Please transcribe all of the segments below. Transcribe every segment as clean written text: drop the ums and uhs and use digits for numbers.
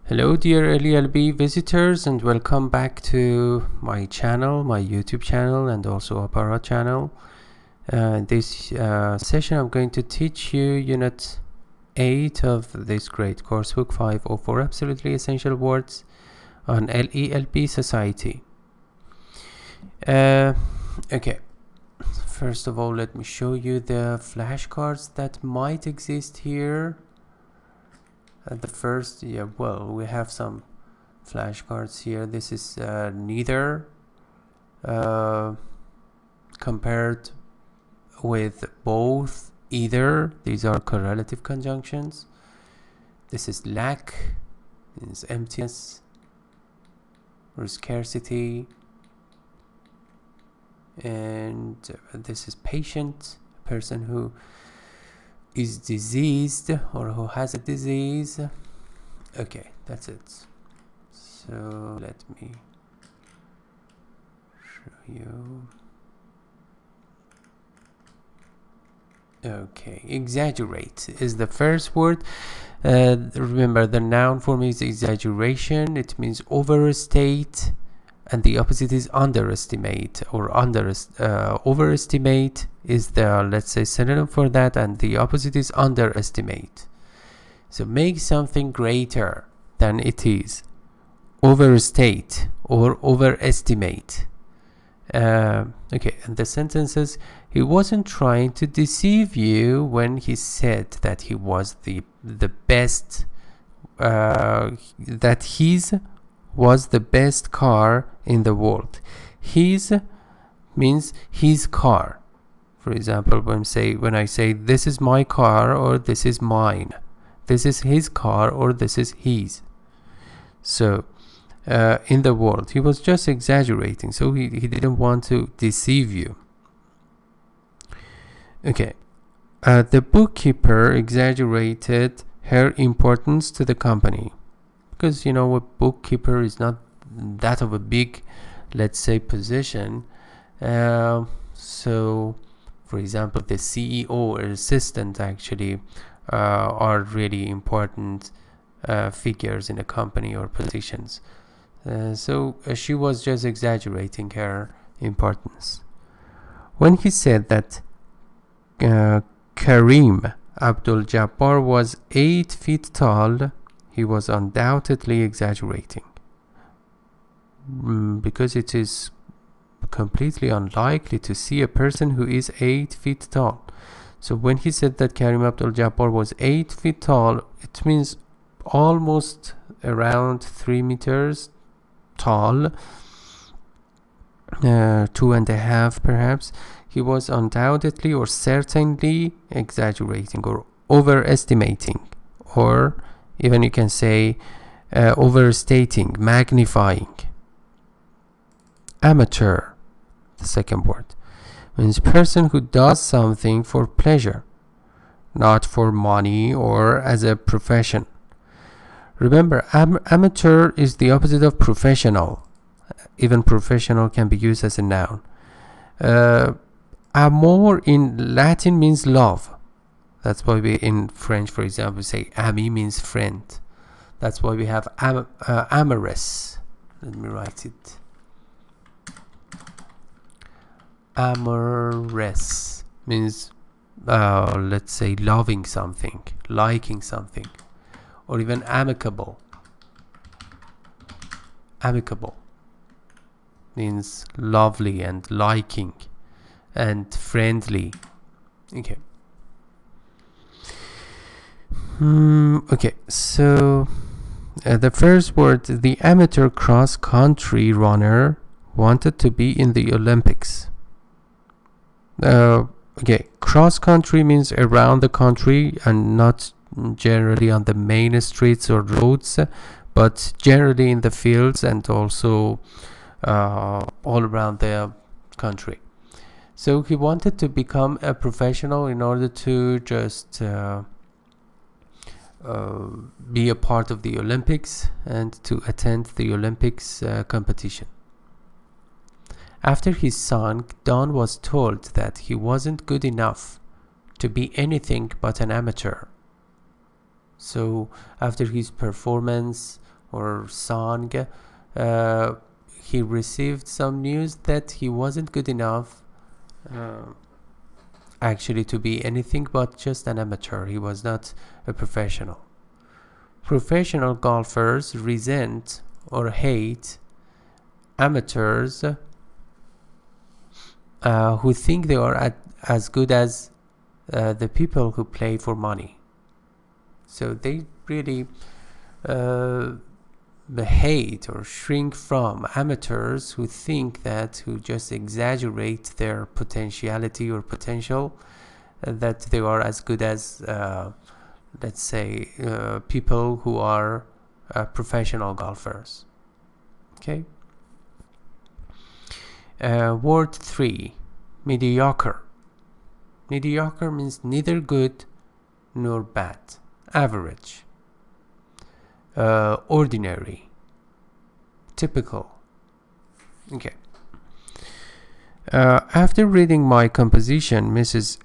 Hello dear LELB visitors, and welcome back to my channel, my YouTube channel, and also Opera channel. This session I'm going to teach you Unit 8 of this great coursebook 504 Absolutely Essential Words on LELB Society. Okay, first of all let me show you the flashcards that might exist here. The first, we have some flashcards here. This is neither compared with both, either. These are correlative conjunctions. This is lack, this is emptiness or scarcity, and this is patient, a person who is diseased or who has a disease. Okay, that's it. So let me show you. Okay, exaggerate is the first word. Remember, the noun form is exaggeration. It means overstate, and the opposite is underestimate, or overestimate is the, let's say, synonym for that, and the opposite is underestimate. So make something greater than it is. Overstate or overestimate. Okay, and the sentences: he wasn't trying to deceive you when he said that he was the best, that his was the best car in the world. His means his car. For example, when I say this is my car or this is mine, this is his car or this is his. So in the world, he was just exaggerating, so he didn't want to deceive you. Okay, the bookkeeper exaggerated her importance to the company, because a bookkeeper is not that of a big, let's say, position. So for example, the CEO or assistant actually are really important figures in a company or positions. So she was just exaggerating her importance. When he said that Kareem Abdul-Jabbar was 8 feet tall, he was undoubtedly exaggerating, because it is completely unlikely to see a person who is 8 feet tall. So when he said that Kareem Abdul-Jabbar was 8 feet tall, it means almost around 3 meters tall, 2.5 perhaps. He was undoubtedly or certainly exaggerating or overestimating, or even you can say overstating, magnifying. Amateur, the second word, means person who does something for pleasure, not for money or as a profession. Remember, amateur is the opposite of professional. Even professional can be used as a noun. Amor in Latin means love. That's why we in French, for example, say ami means friend. That's why we have amorous. Let me write it. Amorous means, let's say, loving something, liking something, or even amicable. Amicable means lovely and liking and friendly. Okay. Okay, so the first word, the amateur cross-country runner wanted to be in the Olympics. Okay, cross-country means around the country and not generally on the main streets or roads, but generally in the fields and also all around the country. So he wanted to become a professional in order to just be a part of the Olympics and to attend the Olympics competition. After his son, Don was told that he wasn't good enough to be anything but an amateur. So after his performance or song, he received some news that he wasn't good enough actually to be anything but just an amateur. He was not a professional. Professional golfers resent or hate amateurs who think they are as good as the people who play for money. So they really hate or shrink from amateurs who think that, who just exaggerate their potentiality or potential, that they are as good as, let's say, people who are professional golfers. Okay. Word 3, mediocre. Mediocre means neither good nor bad, average, ordinary, typical. Okay. After reading my composition, Mrs.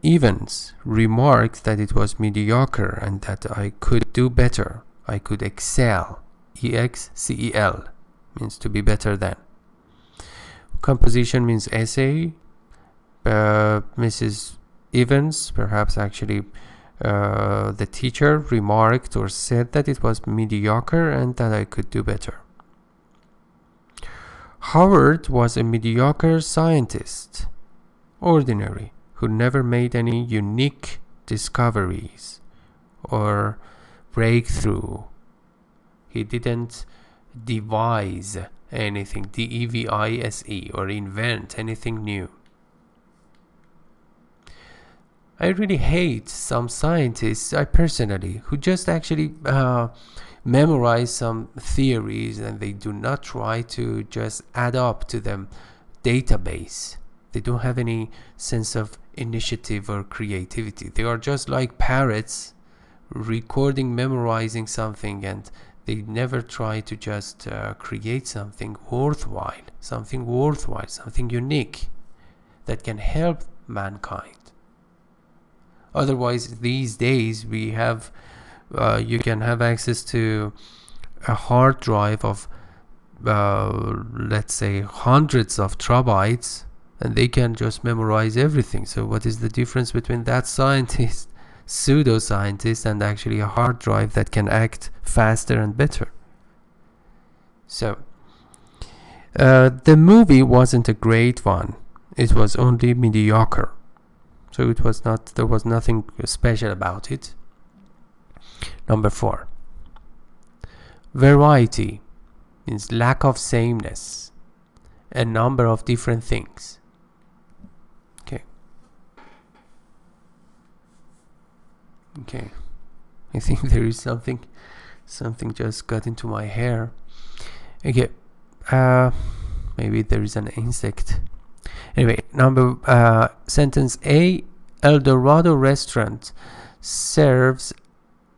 Evans remarked that it was mediocre and that I could do better. I could excel. E-X-C-E-L means to be better than. Composition means essay. Mrs. Evans, perhaps actually the teacher, remarked or said that it was mediocre and that I could do better. Howard was a mediocre scientist, ordinary, who never made any unique discoveries or breakthrough. He didn't devise anything, D-E-V-I-S-E, or invent anything new. I really hate some scientists, I personally, who just actually memorize some theories and they do not try to just add up to them database. They don't have any sense of initiative or creativity. They are just like parrots recording, memorizing something, and they never try to just create something worthwhile, something unique that can help mankind. Otherwise, these days we have you can have access to a hard drive of let's say hundreds of terabytes, and they can just memorize everything. So what is the difference between that scientist, pseudo-scientist, and actually a hard drive that can act faster and better? So the movie wasn't a great one. It was only mediocre. So it was not, there was nothing special about it. Number 4. Variety means lack of sameness, a number of different things. Okay. Okay. I think there is something just got into my hair. Okay. Maybe there is an insect. Anyway, sentence A, El Dorado restaurant serves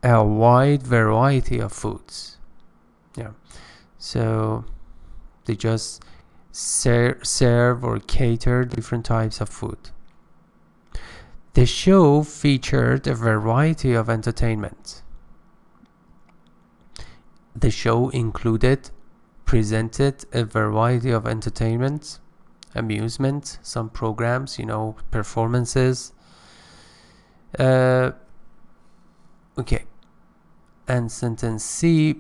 a wide variety of foods. Yeah, so they just serve or cater different types of food. The show featured a variety of entertainment. The show presented a variety of entertainment, amusement, some programs, performances. Okay. And sentence C,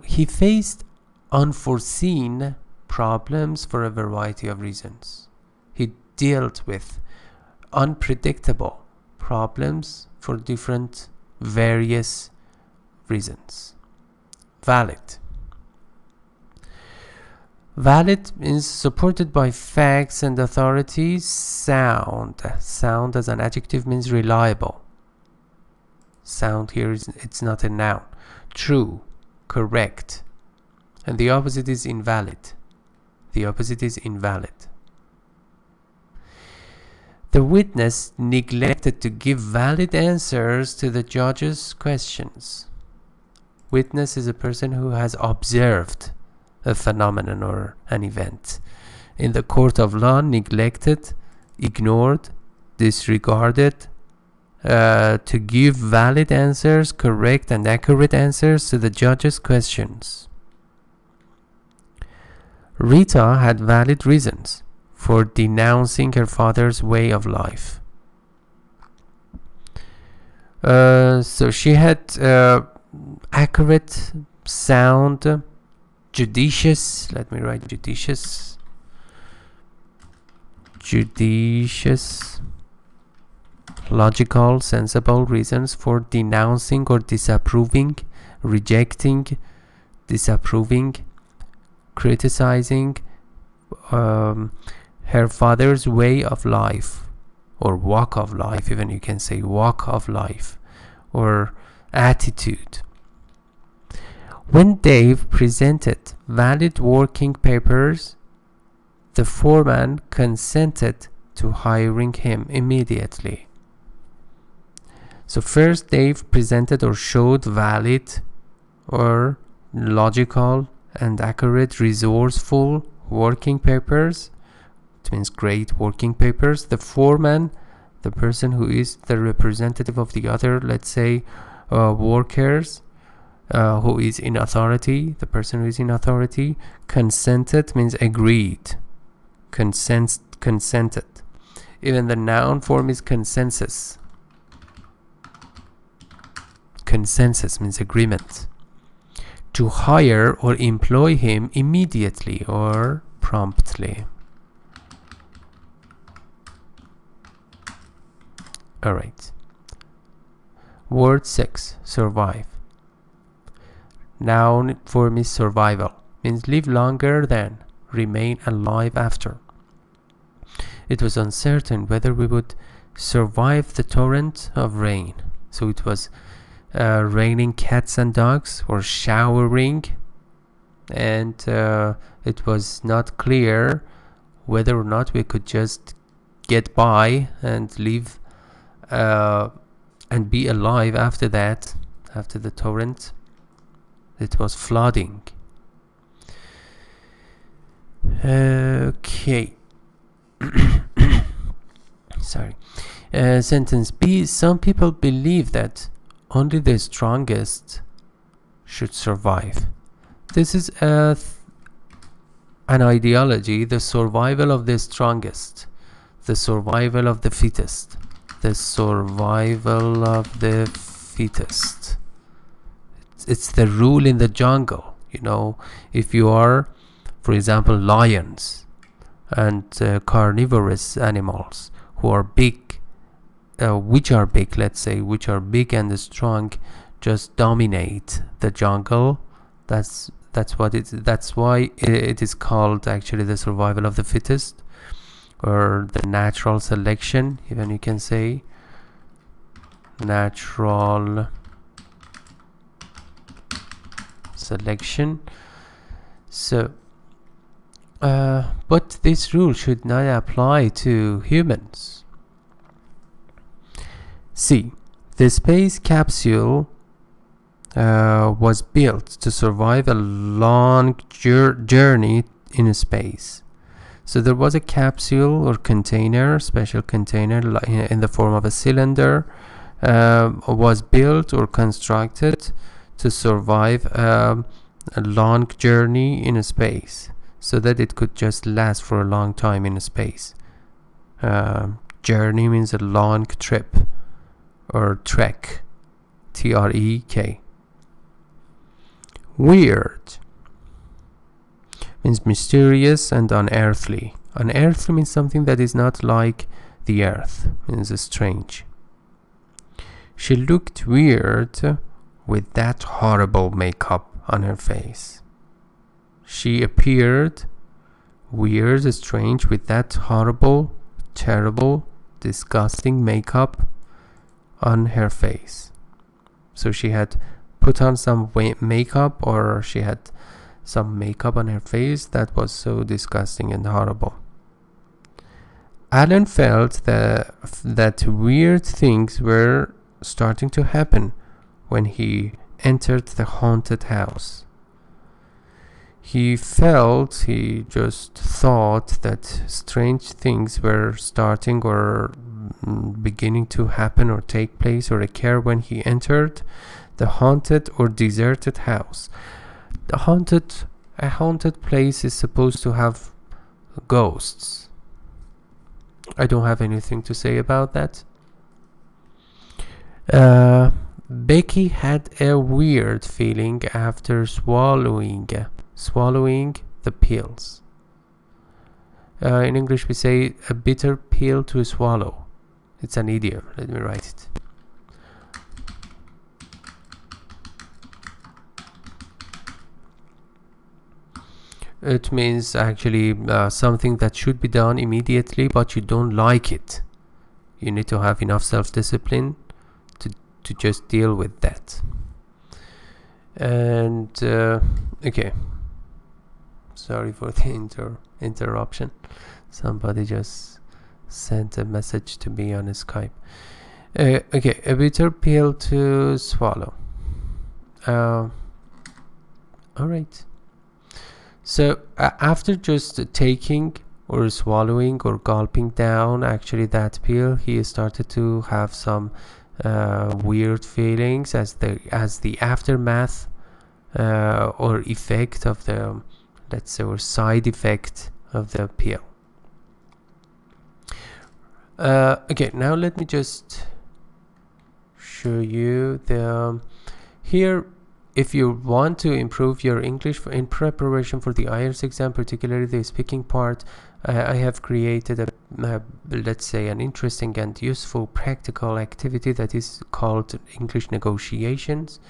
he faced unforeseen problems for a variety of reasons. He dealt with unpredictable problems for different various reasons. Valid. Valid is supported by facts and authorities. Sound as an adjective means reliable. Sound here it's not a noun. True, correct. And the opposite is invalid. The opposite is invalid. The witness neglected to give valid answers to the judge's questions. Witness is a person who has observed a phenomenon or an event. In the court of law, neglected, ignored, disregarded, to give valid answers, correct and accurate answers to the judge's questions. Rita had valid reasons for denouncing her father's way of life. So she had accurate, sound, judicious, let me write judicious, logical, sensible reasons for denouncing or disapproving, rejecting, disapproving, criticizing her father's way of life, or walk of life, even you can say walk of life, or attitude. When Dave presented valid working papers, the foreman consented to hiring him immediately. So first Dave presented or showed valid or logical and accurate, resourceful working papers. It means great working papers. The foreman, the person who is the representative of the other, let's say, workers, who is in authority, the person who is in authority, consented means agreed. Consented. Even the noun form is consensus. Consensus means agreement. To hire or employ him immediately or promptly. Alright. Word 6. Survive. Noun form is survival. Means live longer than, remain alive after. It was uncertain whether we would survive the torrent of rain. So it was raining cats and dogs, or showering, and it was not clear whether or not we could just get by and live and be alive after that, after the torrent. It was flooding. Okay. Sorry. Sentence B. Some people believe that only the strongest should survive. This is an ideology, the survival of the strongest, the survival of the fittest, the survival of the fittest. It's the rule in the jungle. You know, if you are, for example, lions and carnivorous animals who are big, which are big, let's say, which are big and strong, just dominate the jungle. That's what it. That's why it is called actually the survival of the fittest, or the natural selection. Even you can say natural selection. So, but this rule should not apply to humans. C. The space capsule was built to survive a long journey in space. So there was a capsule or container, special container in the form of a cylinder, was built or constructed to survive a long journey in space, so that it could just last for a long time in space. Journey means a long trip, or trek, T-R-E-K. Weird means mysterious and unearthly. Unearthly means something that is not like the earth, means strange. She looked weird with that horrible makeup on her face. She appeared weird, strange, with that horrible, terrible, disgusting makeup on her face. So she had put on some makeup, or she had some makeup on her face that was so disgusting and horrible. Alan felt that weird things were starting to happen when he entered the haunted house. He just thought that strange things were starting, or beginning to happen or take place or occur when he entered the haunted or deserted house. A haunted place is supposed to have ghosts. I don't have anything to say about that. Becky had a weird feeling after swallowing the pills. In English we say a bitter pill to swallow. It's an idiom. Let me write it. It means actually something that should be done immediately, but you don't like it. You need to have enough self-discipline to just deal with that. And okay, sorry for the interruption. Somebody just sent a message to me on Skype. Okay, a bitter pill to swallow. All right. So after just taking or swallowing or gulping down actually that pill, he started to have some weird feelings as the aftermath or effect of the, let's say, or side effect of the pill. Okay, now let me just show you the here. If you want to improve your English in preparation for the IELTS exam, particularly the speaking part, I have created a let's say an interesting and useful practical activity that is called English negotiations.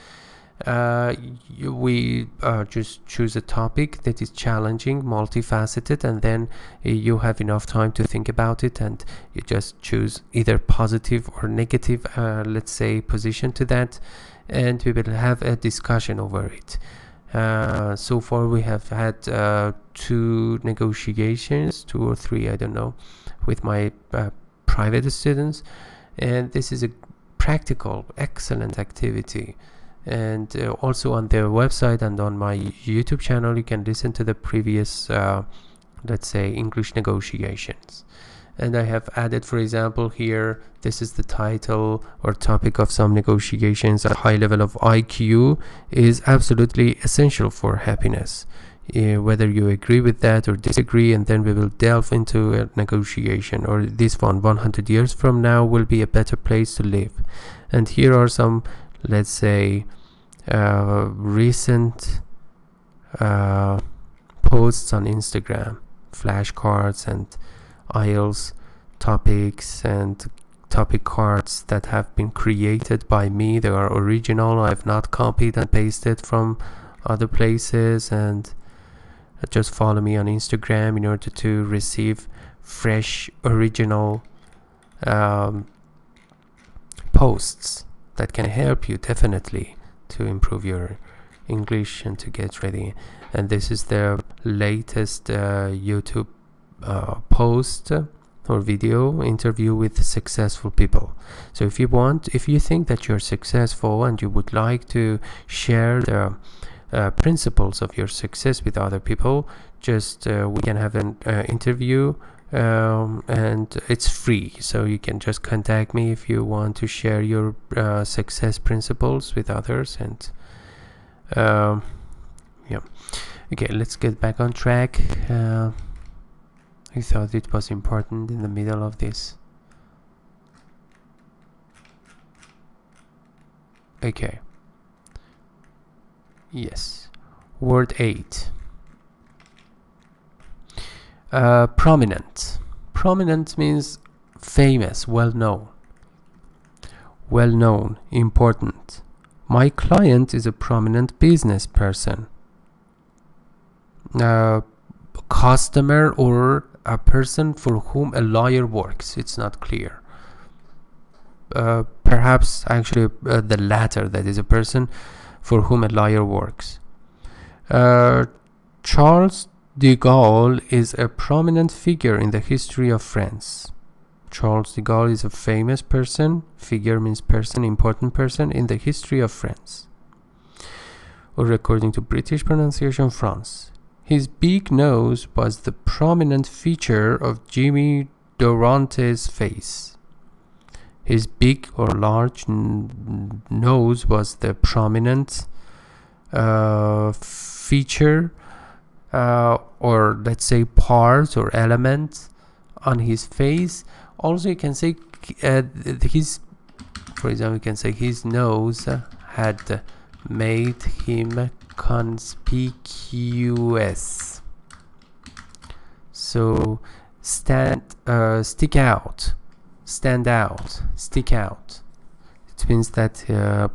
We just choose a topic that is challenging, multifaceted, and then you have enough time to think about it, and you just choose either positive or negative let's say position to that, and we will have a discussion over it. So far we have had 2 negotiations, 2 or 3, I don't know, with my private students, and this is a practical, excellent activity. And also on their website and on my YouTube channel you can listen to the previous let's say English negotiations. And I have added, for example, here, this is the title or topic of some negotiations. A high level of IQ is absolutely essential for happiness, whether you agree with that or disagree, and then we will delve into a negotiation. Or this one, 100 years from now will be a better place to live. And here are some, let's say, recent posts on Instagram, flashcards and IELTS topics and topic cards that have been created by me. They are original. I have not copied and pasted from other places. And just follow me on Instagram in order to receive fresh, original posts that can help you definitely to improve your English and to get ready. And this is the latest YouTube post or video interview with successful people. So if you think that you're successful and you would like to share the principles of your success with other people, just we can have an interview, and it's free, so you can just contact me if you want to share your success principles with others. And yeah, okay, let's get back on track. I thought it was important in the middle of this. Okay. Yes. Word 8. Prominent. Prominent means famous, well-known. Well-known, important. My client is a prominent business person. Customer or a person for whom a lawyer works. It's not clear. Perhaps actually the latter, that is a person for whom a lawyer works. Charles de Gaulle is a prominent figure in the history of France. Charles de Gaulle is a famous person. Figure means person, important person in the history of France. Or according to British pronunciation, France. His big nose was the prominent feature of Jimmy Durante's face. His big or large nose was the prominent feature, or let's say part or element on his face. Also you can say for example, you can say his nose had made him conspicuous. So stick out, stand out, stick out. It means that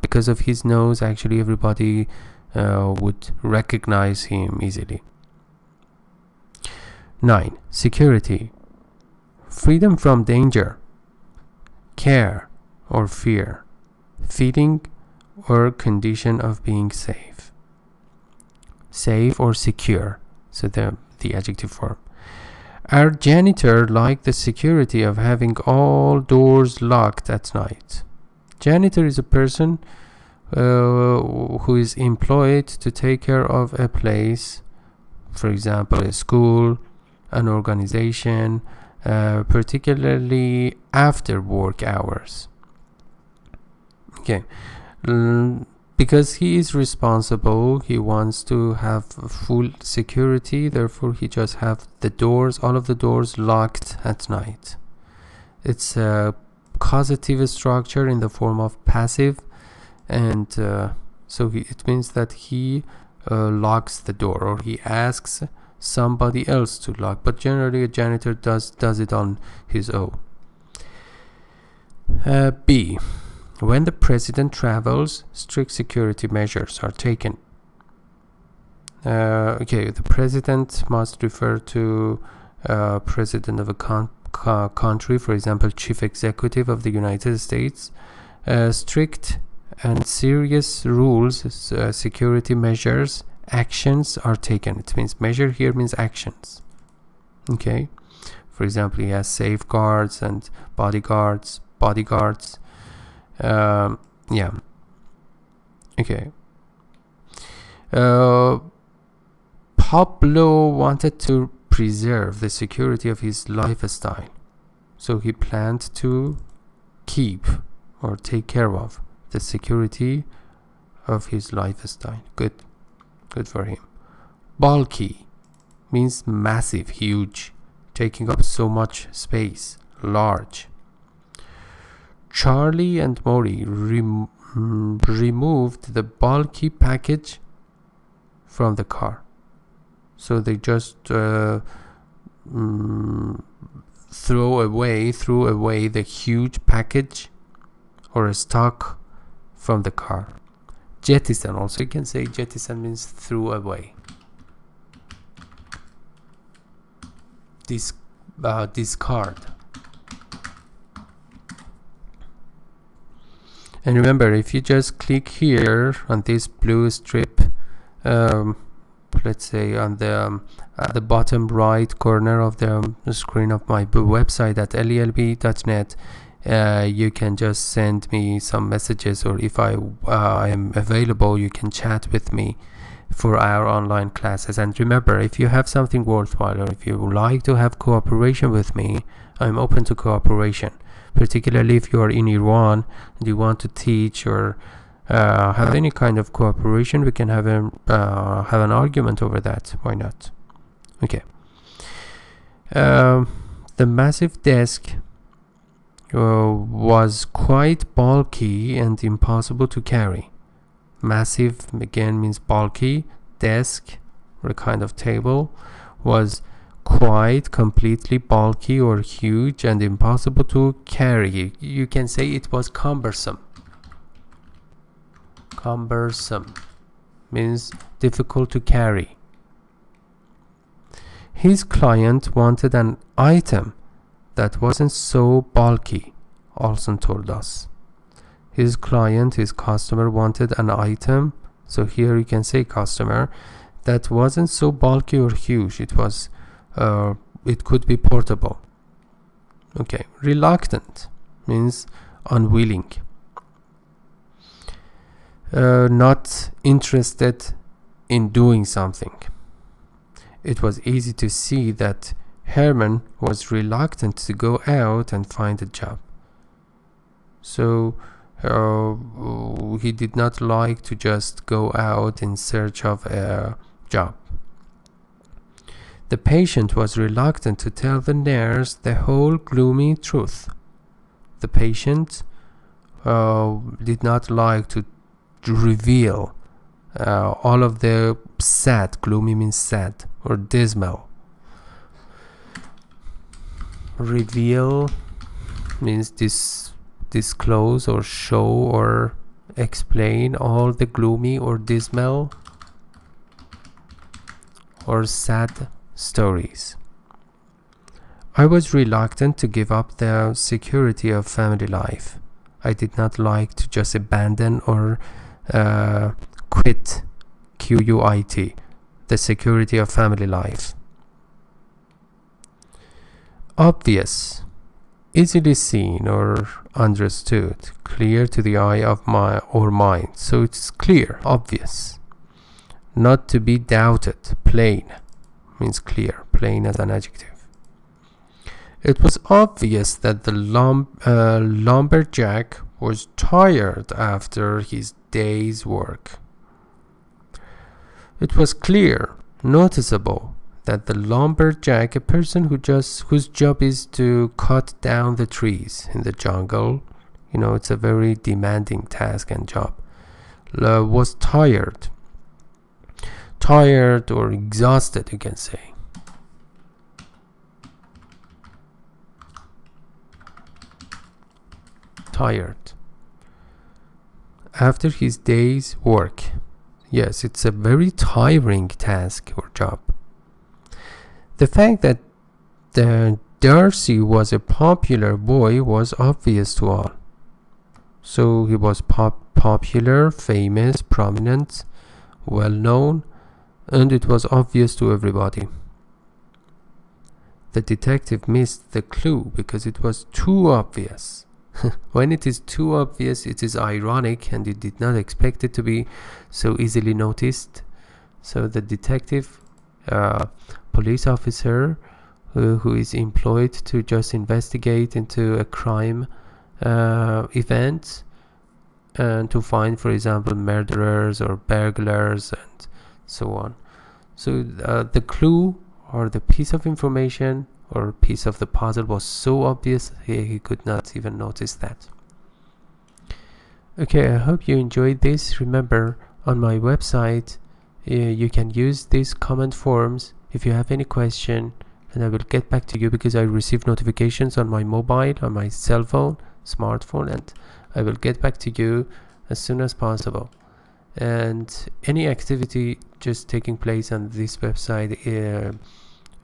because of his nose, actually everybody would recognize him easily. 9. Security. Freedom from danger, care or fear, feeling or condition of being safe. Safe or secure, so the adjective form. Our janitor liked the security of having all doors locked at night. Janitor is a person who is employed to take care of a place, for example, a school, an organization, particularly after work hours. Okay. Because he is responsible, he wants to have full security, therefore he just have the doors, all of the doors locked at night. It's a causative structure in the form of passive, and so it means that he locks the door, or he asks somebody else to lock, but generally a janitor does it on his own. B. When the president travels, strict security measures are taken. Okay, the president must refer to president of a country, for example, chief executive of the United States. Strict and serious rules, security measures, actions are taken. It means measure here means actions. Okay, for example, he has safeguards and bodyguards. Yeah. Okay. Pablo wanted to preserve the security of his lifestyle, so he planned to keep or take care of the security of his lifestyle. Good for him. Bulky means massive, huge, taking up so much space, large. Charlie and Maury removed the bulky package from the car. So they just threw away the huge package or a stock from the car. Jettison, also you can say jettison means threw away. Discard. And remember, if you just click here on this blue strip, let's say on the at the bottom right corner of the screen of my website at lelb.net, you can just send me some messages, or if I am available, you can chat with me for our online classes. And remember, if you have something worthwhile, or if you would like to have cooperation with me, I'm open to cooperation. Particularly if you are in Iran and you want to teach or have any kind of cooperation, we can have an argument over that. Why not? Okay. The massive desk was quite bulky and impossible to carry. Massive again means bulky. Desk, or a kind of table, was quite completely bulky or huge and impossible to carry. You can say it was cumbersome. Cumbersome means difficult to carry. His client wanted an item that wasn't so bulky, Olson told us. His client, his customer, wanted an item, so here you can say customer, that wasn't so bulky or huge. It was it could be portable. Okay. Reluctant means unwilling, not interested in doing something. It was easy to see that Herman was reluctant to go out and find a job. So he did not like to just go out in search of a job. The patient was reluctant to tell the nurse the whole gloomy truth. The patient did not like to reveal all of the sad. Gloomy means sad or dismal. Reveal means disclose or show or explain all the gloomy or dismal or sad stories. I was reluctant to give up the security of family life. I did not like to just abandon or quit, Q-U-I-T, the security of family life. Obvious, easily seen or understood, clear to the eye of my or mind. So it's clear, obvious. Not to be doubted, plain, means clear, plain as an adjective. It was obvious that the lumberjack was tired after his day's work. It was clear, noticeable, that the lumberjack, a person whose job is to cut down the trees in the jungle, it's a very demanding task and job, was tired or exhausted, you can say. Tired after his day's work. Yes, it's a very tiring task or job. The fact that Darcy was a popular boy was obvious to all. So he was popular, famous, prominent, well known, and it was obvious to everybody. The detective missed the clue because it was too obvious. When it is too obvious, it is ironic, and he did not expect it to be so easily noticed. So the detective, police officer who is employed to just investigate into a crime event and to find, for example, murderers or burglars and so on. So the clue or the piece of information or piece of the puzzle was so obvious he could not even notice that. Okay, I hope you enjoyed this. Remember, on my website you can use these comment forms if you have any question, and I will get back to you because I receive notifications on my mobile, on my cell phone, smartphone, and I will get back to you as soon as possible. And any activity just taking place on this website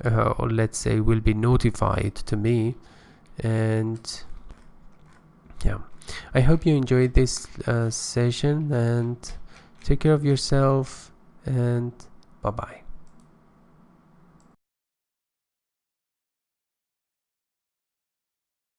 or let's say will be notified to me. And yeah, I hope you enjoyed this session, and take care of yourself, and bye bye.